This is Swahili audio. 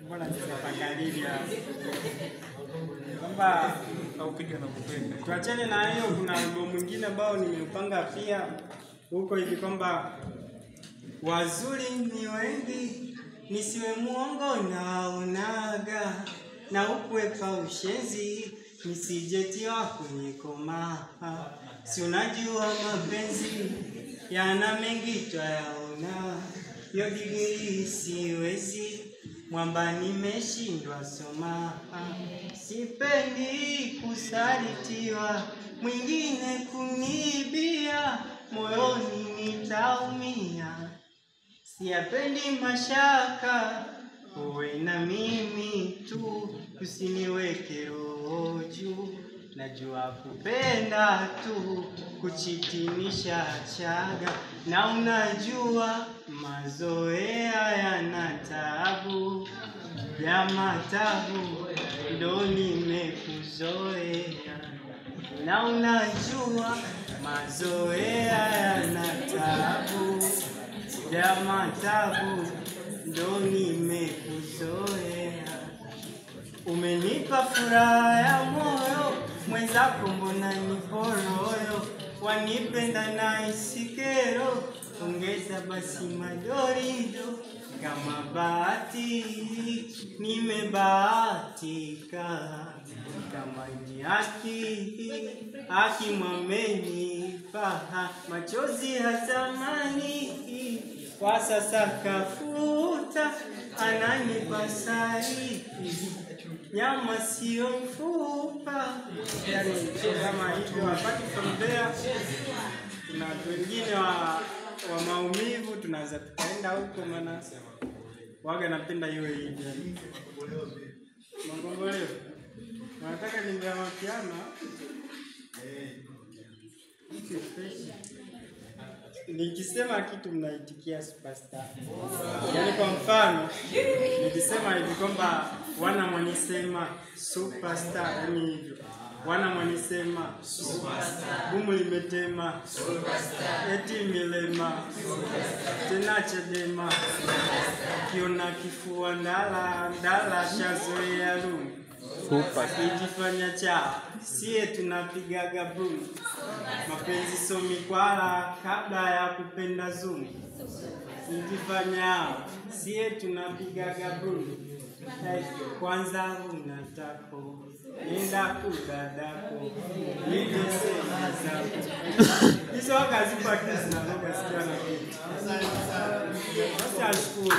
Mbona tunapangalia kwamba Upiga na kupenda. tuachane na hiyo. Kuna wimbo mwingine ambao nimeupanga pia huko hivi kwamba wazuri ni wengi, nisiwe muongo na unaga, na ukwepa ushenzi, nisijetiwa kwenye koma. Si unajua mapenzi yana mengi twayaona, yo digiri siwezi, mwamba nimeshindwa soma. Sipendi kusalitiwa, mwingine kunibia, moyoni nitaumia. Siyapendi mashaka, uwe na mimi tu, usiniweke roho juu. Najua kupenda tu, kuchitinisha chaga, na unajua mazoea yana taabu, ya matabu ndo nimekuzoea. Na unajua mazoea yana taabu, ya matabu ndo nimekuzoea. Umenipa furaha ya moyo, mwenzako mbona nipo royo, wanipenda na isikero, ongeza basi madorido. Kama bahati nimebahatika, kama ni haki mwamenipa, machozi ya zamani kwa sasa kafuta, ananipa sahihi, nyama sio mfupa. Yani kama hivyo wakati kumbea, kuna watu wengine wa maumivu tunaweza tukaenda huko, maana waga napenda iwe hivi yani. Mangongoleo. Nataka nimbea mapiano. Nikisema kitu mnaitikia superstar. Yaani kwa mfano, nikisema hivi kwamba wana mwanisema superstar, yani hivyo. Wana mwanisema superstar, bumu limetema superstar, eti milema superstar, tena Chadema superstar, kiona kifua ndala shazoea lumu superstar, ikifanya cha sie tunapigaga boom, mapenzi somi kwala kabla ya kupenda zoom, ikifanya sie tunapigaga boom. Kwanza unatako nenda kudadako nitosema zako hizo wakazipa kisi na loga sikia na kitu. Sasa ashukuru.